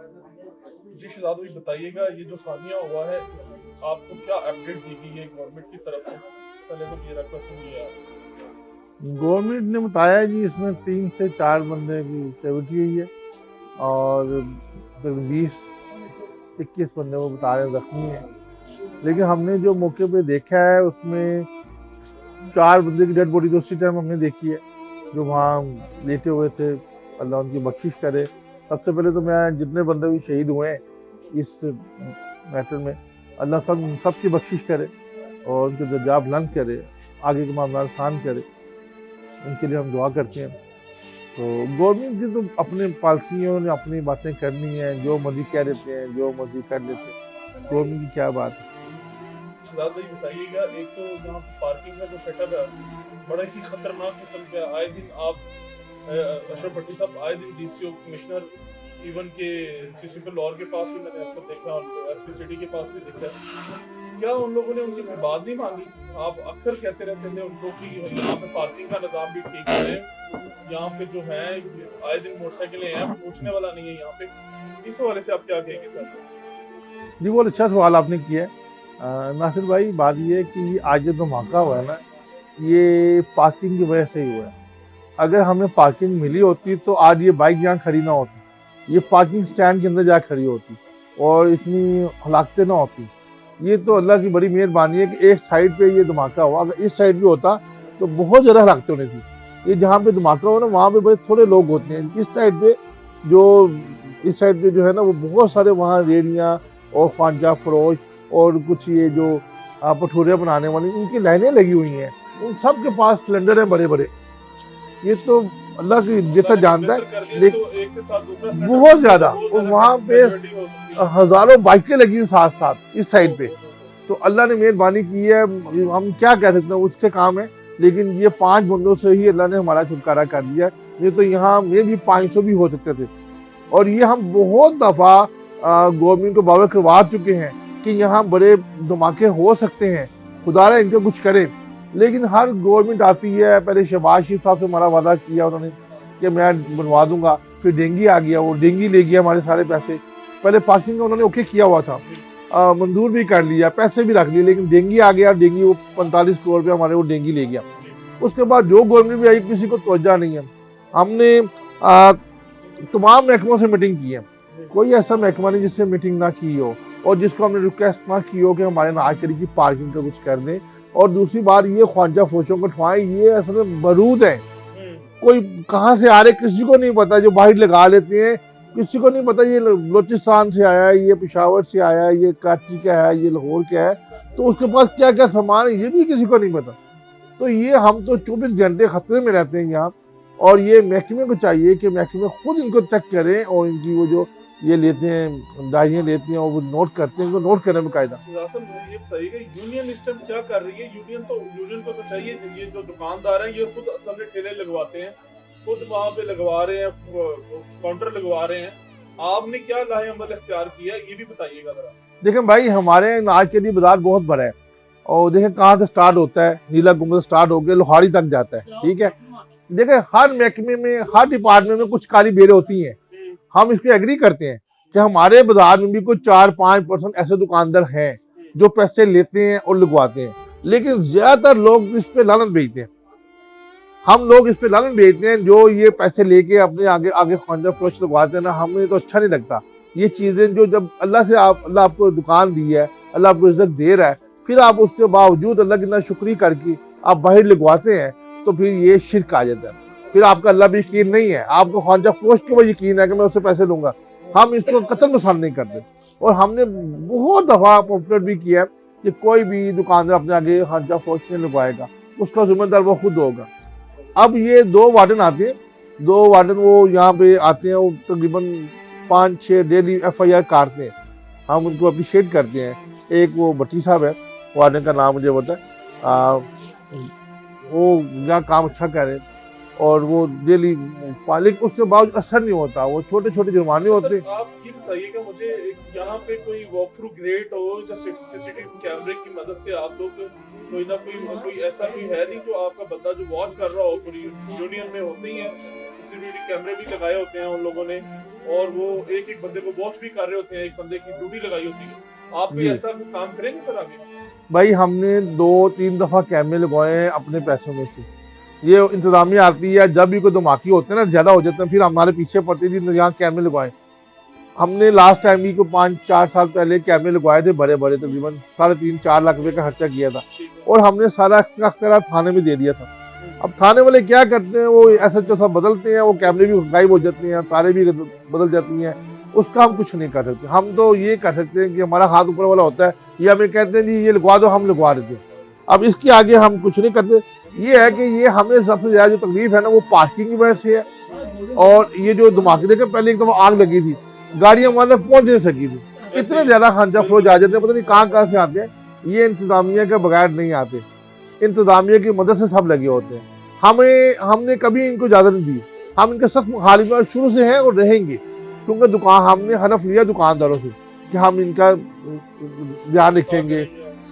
जी शहजाद भाई बताइएगा, ये जो सानिया हुआ है आपको क्या अपडेट दी गई है गवर्नमेंट की तरफ से? पहले तो ये रिक्वेस्ट सुनिए आप। गवर्नमेंट ने बताया जी इसमें 3 से 4 बंदे की कैविटी हुई है और 20-21 बंदे वो बता रहे जख्मी है। लेकिन हमने जो मौके पे देखा है उसमें 4 बंदे की डेड बॉडी तो उसी टाइम हमने देखी है जो वहाँ लेटे हुए थे। अल्लाह उनकी बख्शिश करे। सबसे पहले तो मैं जितने बंदे भी शहीद हुए हैं इस मैटर में, अल्लाह सबकी बख्शिश करे और उनके दर्जा बुलंद करे, आगे के मामला आसान करे, उनके लिए हम दुआ करते हैं। तो गवर्नमेंट की तो अपने पॉलिसियों ने अपनी बातें करनी है, जो मर्जी कह देते हैं, जो मर्जी कर लेते हैं, गवर्नमेंट की क्या बात है। शहजाद भाई बताइएगा, एक तो यहाँ पार्किंग का जो सेटअप है बड़ा ही खतरनाक किस्म का है। आए दिन आप अशरफ भट्टी साहब आए दिन डीसीओ कमिश्नर इवन के सीसीपी लाहौर के पास भी मैंने अक्सर देखा, और एसपी सिटी के पास भी देखा। क्या उन लोगों ने उनकी बात नहीं मांगी? आप अक्सर कहते रहते थे उनको कि यहाँ पे पार्किंग का निजाम भी ठीक है, यहाँ पे जो है आए दिन मोटरसाइकिलें हैं, पूछने वाला नहीं है यहाँ पे। इस हवाले से आप क्या कहेंगे सर? जी बहुत अच्छा सवाल आपने किया है नासिर भाई। बात ये है कि आज जो धमाका हुआ है ना, ये पार्किंग की वजह से ही हुआ है। अगर हमें पार्किंग मिली होती तो आज ये बाइक यहाँ खड़ी ना होती, ये पार्किंग स्टैंड के अंदर जा खड़ी होती और इतनी हलाकतें ना होती। ये तो अल्लाह की बड़ी मेहरबानी है कि एक साइड पे ये धमाका हुआ, अगर इस साइड भी होता तो बहुत ज्यादा हलाकतें होनी थी। ये जहाँ पे धमाका हुआ ना वहाँ पे बड़े थोड़े लोग होते हैं, इस साइड पे जो इस साइड पे जो है ना वो बहुत सारे वहाँ रेड़ियाँ और खांचा फरोश और कुछ ये जो भटूरे बनाने वाली इनकी लाइनें लगी हुई हैं। उन सब के पास सिलेंडर हैं बड़े बड़े। ये तो अल्लाह की बेहतर जानता है, लेकिन बहुत ज्यादा, और वहाँ पे हजारों बाइकें लगी हैं साथ साथ इस साइड पे। तो अल्लाह ने मेहरबानी की है, हम क्या कह सकते हैं, उसके काम है। लेकिन ये 5 बंदों से ही अल्लाह ने हमारा छुटकारा कर दिया। ये तो यहाँ में भी 500 भी हो सकते थे। और ये हम बहुत दफा गवर्नमेंट को बावर करवा चुके हैं कि यहाँ बड़े धमाके हो सकते हैं, खुदारा इनको कुछ करे। लेकिन हर गवर्नमेंट आती है, पहले शहबाज शरीफ साहब से हमारा वादा किया उन्होंने कि मैं बनवा दूंगा, फिर डेंगी आ गया, वो डेंगी ले गया हमारे सारे पैसे। पहले पार्किंग का उन्होंने ओके किया हुआ था, मंजूर भी कर लिया, पैसे भी रख लिए, लेकिन डेंगी आ गया। डेंगी वो 45 करोड़ रुपया हमारे वो डेंगी ले गया। उसके बाद जो गवर्नमेंट भी आई किसी को तवज्जो नहीं है। हमने तमाम महकमों से मीटिंग की है, कोई ऐसा महकमा नहीं जिससे मीटिंग ना की हो और जिसको हमने रिक्वेस्ट ना की हो कि हमारे नागरिक की पार्किंग का कुछ कर दें। और दूसरी बात ये ख्वाजा फौजों को ठुआएं, ये असल में बरूद है, कोई कहाँ से आ रहे किसी को नहीं पता, जो बाहर लगा लेते हैं किसी को नहीं पता ये बलूचिस्तान से आया है, ये पेशावर से आया है, ये कराची का है, ये लाहौर का है, तो उसके पास क्या क्या सामान है ये भी किसी को नहीं पता। तो ये हम तो 24 घंटे खतरे में रहते हैं यहाँ। और ये महकमे को चाहिए कि महकमे खुद इनको चेक करें और इनकी वो जो ये लेते हैं डायरियां लेते हैं और वो नोट करते हैं, इनको नोट करने में कायदा। ये बताइएगा यूनियन इस टाइम क्या कर रही है? यूनियन को तो चाहिए, ये जो दुकानदार हैं ये खुद अपने ठेले लगवाते हैं, खुद वहां पे लगवा रहे हैं, काउंटर लगवा रहे हैं। आपने क्या लाहे अमल इख्तियार किया ये भी बताइएगा जरा। देखें भाई, हमारे नाज के लिए बाजार बहुत बड़ा है और देखें कहाँ से स्टार्ट होता है, नीला गुम्बद स्टार्ट होकर लोहारी तक जाता है, ठीक है। देखें हर महकमे में, हर डिपार्टमेंट में कुछ काली बेड़े होती हैं, हम इसको एग्री करते हैं कि हमारे बाजार में भी कुछ 4-5% ऐसे दुकानदार हैं जो पैसे लेते हैं और लगवाते हैं। लेकिन ज्यादातर लोग इस पे लानत भेजते हैं, हम लोग इस पे लानत भेजते हैं जो ये पैसे लेके अपने आगे आगे ख्वाजा फरोश लगवाते हैं ना, हमें तो अच्छा नहीं लगता। ये चीजें जो जब अल्लाह आपको दुकान दी है, अल्लाह आपको इज्जत दे रहा है, फिर आप उसके बावजूद अल्लाह की नाशुक्री करके आप बाहर लगवाते हैं, तो फिर ये शिरक आ जाता है। फिर आपका अल्लाह पे यकीन नहीं है, आपको ख्वाजा फरोश के ऊपर यकीन है कि मैं उससे पैसे लूंगा, हम इसको कतल मसान नहीं करते। और हमने बहुत दफा पॉपुलर भी किया कि कोई भी दुकानदार अपने आगे ख्वाजा फरोश नहीं लगवाएगा, उसका जिम्मेदार वो खुद होगा। अब ये 2 वार्डन आते हैं, 2 वार्डन वो यहाँ पे आते हैं, वो तकरीबन 5-6 डेली FIR काटते हैं, हम उनको अप्रिशिएट करते हैं। एक वो भट्टी साहब है, वार्डन का नाम मुझे पता है, वो यहाँ काम अच्छा कर रहे हैं और वो डेली पालिक, उसके बावजूद असर नहीं होता, वो छोटे छोटे जुर्माने होते हैं। आप ये बताइएगा मुझे, यहाँ पे कोई वॉक थ्रू ग्रेट हो जो सीसीटीवी कैमरे की मदद से आप लोग कोई ना कोई ऐसा कोई है नहीं जो आपका बंदा जो वॉच कर रहा हो? पूरी यूनियन में होते ही है, सीसीटीवी कैमरे भी लगाए होते हैं उन लोगों ने, और वो एक एक बंदे को वॉच भी कर रहे होते हैं, एक बंदे की ड्यूटी लगाई होती है। आप भी जी ऐसा कुछ काम करेंगे सर आगे? भाई, हमने 2-3 दफा कैमरे लगवाए हैं अपने पैसों में से। ये इंतजामिया आती है, जब भी कोई धमाके होते हैं ना, ज्यादा हो जाते हैं, फिर हमारे पीछे पड़ती थी यहाँ कैमरे लगवाए। हमने लास्ट टाइम ही को 5-4 साल पहले कैमरे लगवाए थे, बड़े बड़े, तकरीबन 3.5-4 लाख रुपए का खर्चा किया था, और हमने सारा अख्तियार थाने में दे दिया था। अब थाने वाले क्या करते हैं, वो SHO सब बदलते हैं, वो कैमरे भी गायब हो जाते हैं, तारे भी बदल जाती हैं, उसका हम कुछ नहीं कर सकते। हम तो ये कर सकते हैं कि हमारा हाथ ऊपर वाला होता है, ये हमें कहते हैं जी ये लगवा दो, हम लगवा देते हैं। अब इसके आगे हम कुछ नहीं करते। ये है कि ये हमें सबसे ज्यादा जो तकलीफ है ना, वो पार्किंग की वजह से है, और ये जो धमाके देखे पहले एकदम आग लगी थी, गाड़ियां वहां तक पहुंच नहीं सकी थी, इतने ज्यादा खांचा फौज आ जाते हैं, पता नहीं कहाँ से आते हैं। ये इंतजामिया के बगैर नहीं आते, इंतजामिया की मदद से सब लगे होते हैं। हमने कभी इनको इजाजत नहीं दी, हम इनके सख्त मुखालिफ शुरू से हैं और रहेंगे, क्योंकि दुकान हमने हलफ लिया दुकानदारों से कि हम इनका ध्यान रखेंगे,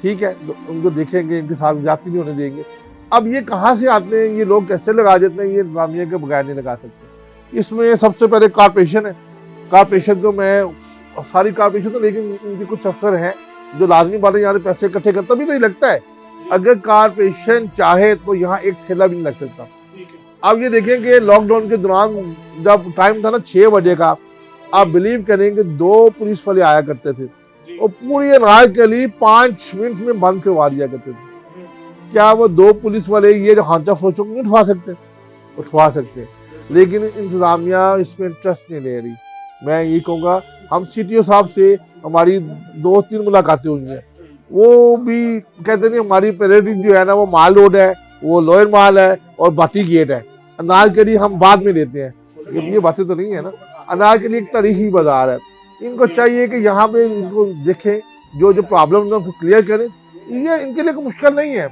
ठीक है, उनको देखेंगे, इनके साथ जाती नहीं होने देंगे। अब ये कहाँ से आते हैं, ये लोग कैसे लगा देते हैं, ये इंतजामिया के बगैर नहीं लगा सकते। इसमें सबसे पहले कारपोरेशन है। कारपोरेशन तो मैं सारी कारपोरेशन तो, लेकिन इनके कुछ अफसर हैं जो लाजमी बात है यहाँ से पैसे इकट्ठे करते, तभी तो ये लगता है। अगर कारपोरेशन चाहे तो यहाँ एक ठेला भी नहीं लग सकता। अब ये देखें कि लॉकडाउन के दौरान जब टाइम था ना 6 बजे का, आप बिलीव करेंगे 2 पुलिस वाले आया करते थे और पूरी अनाज के लिए 5 मिनट में बंद करवा दिया करते थे। क्या वो 2 पुलिस वाले ये जो हांचा फौजों को नहीं उठवा सकते? उठवा सकते, लेकिन इंतजामिया इसमें इंटरेस्ट नहीं ले रही। मैं ये कहूँगा, हम CTO साहब से हमारी 2-3 मुलाकातें हुई हैं, वो भी कहते नहीं हमारी प्रायोरिटी जो है ना, वो माल रोड है, वो लोअर माल है और बाटी गेट है, अनाज के लिए हम बाद में लेते हैं। ये बातें तो नहीं है ना, अनाज के लिए एक तारीखी बाजार है। इनको चाहिए कि यहाँ पे इनको देखें, जो प्रॉब्लम है उनको क्लियर करें। ये इनके लिए मुश्किल नहीं है,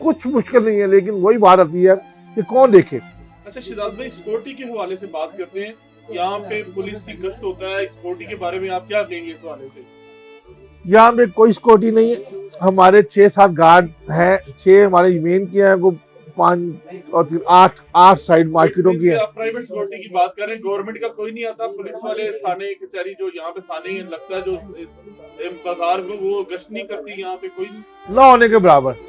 कुछ मुश्किल नहीं है, लेकिन वही बात आती है कि कौन देखे। अच्छा शहजाद भाई, सिक्योरिटी के हवाले से बात करते हैं। यहाँ पे पुलिस की गश्त होता है, सिक्योरिटी के बारे में आप क्या कहेंगे इस हवाले से? यहाँ पे कोई सिक्योरिटी नहीं है, हमारे 6-7 गार्ड हैं, 6 हमारे मेन के हैं, वो 5 और 8 साइड मार्केटों की है। आप प्राइवेट सिक्योरिटी की बात करें, गवर्नमेंट का कोई नहीं आता? पुलिस वाले थाने कचहरी जो यहाँ पे थाने लगता है, जो इस बाजार को, वो गश्त नहीं करती यहाँ पे कोई नहीं? ना होने के बराबर।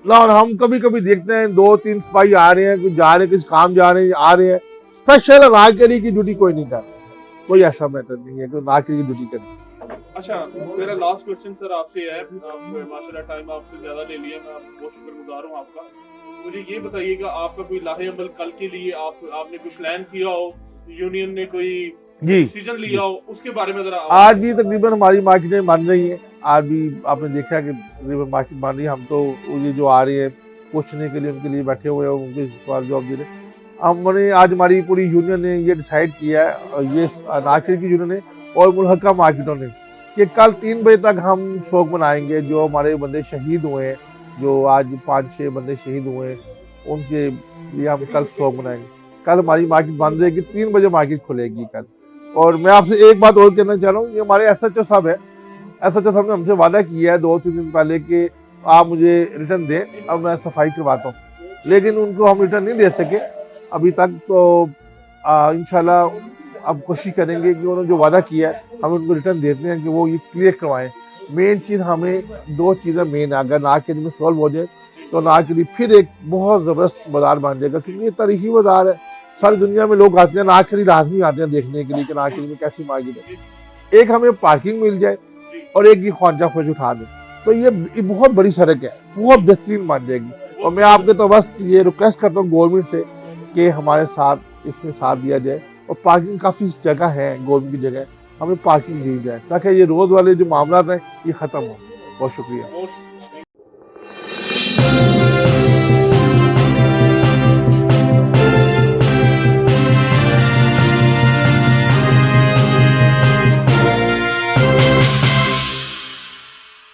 ना, हम कभी कभी देखते हैं 2-3 सिपाही आ रहे हैं, कुछ जा रहे हैं, किसी काम जा रहे हैं, आ रहे हैं, स्पेशल अनाज के लिए की ड्यूटी कोई नहीं कर रहा। कोई ऐसा मैटर नहीं है कि अनाज के लिए ड्यूटी करें। अच्छा, मेरा लास्ट क्वेश्चन सर आपसे है। माशाल्लाह टाइम आपसे ज्यादा ले लिया, मैं बहुत शुक्रगुजार हूँ आपका। मुझे ये बताइएगा, आपका कोई लाहे अमल कल के लिए आपने कोई प्लान किया हो, यूनियन ने कोई डिसीजन लिया हो, उसके बारे में जरा? आज भी तकरीबन हमारी मार्केटें बन रही है, आज भी आपने देखा कि तकरीबन मार्केट बन रही है। हम तो ये जो आ रही है पूछने के लिए, उनके लिए बैठे हुए हैं, उनके सवाल जवाब दे रहे। हमने आज हमारी पूरी यूनियन ने ये डिसाइड किया है, ये नाकिर की यूनियन ने और मुल्हका मार्केटों ने, कि कल 3 बजे तक हम शोक मनाएंगे। जो हमारे बंदे शहीद हुए हैं, जो आज 5-6 बंदे शहीद हुए हैं, उनके लिए हम कल शोक मनाएंगे। कल हमारी मार्केट बंद रहेगी, 3 बजे मार्केट खुलेगी कल। और मैं आपसे एक बात और कहना चाह रहा हूँ, ये हमारे SHO साहब है, SHO साहब ने हमसे वादा किया है 2-3 दिन पहले कि आप मुझे रिटर्न दें, अब मैं सफाई करवाता हूँ, लेकिन उनको हम रिटर्न नहीं दे सके अभी तक। तो इंशाल्लाह अब कोशिश करेंगे कि उन्होंने जो वादा किया है हम उनको रिटर्न देते हैं कि वो ये क्लियर करवाएं। मेन चीज़ हमें 2 चीज़ें मेन, अगर नाकिर में सॉल्व हो जाए तो नाकिर फिर एक बहुत ज़बरदस्त बाजार बन जाएगा, क्योंकि ये तारीखी बाजार है, सारी दुनिया में लोग आते हैं, नाकिर लाजमी आते हैं देखने के लिए कि नाकिर में कैसी मार्केट है। एक हमें पार्किंग मिल जाए और एक ये ख्वाजा फौज उठा दे, तो ये बहुत बड़ी सड़क है, बहुत बेहतरीन बन जाएगी। और मैं आपके तो बस ये रिक्वेस्ट करता हूँ गवर्नमेंट से कि हमारे साथ इसमें साथ दिया जाए, और पार्किंग काफ़ी जगह है, गवर्नमेंट की जगह, हमें पार्किंग दी जाए ताकि ये रोज़ वाले जो मामला हैं ये ख़त्म हो। बहुत शुक्रिया।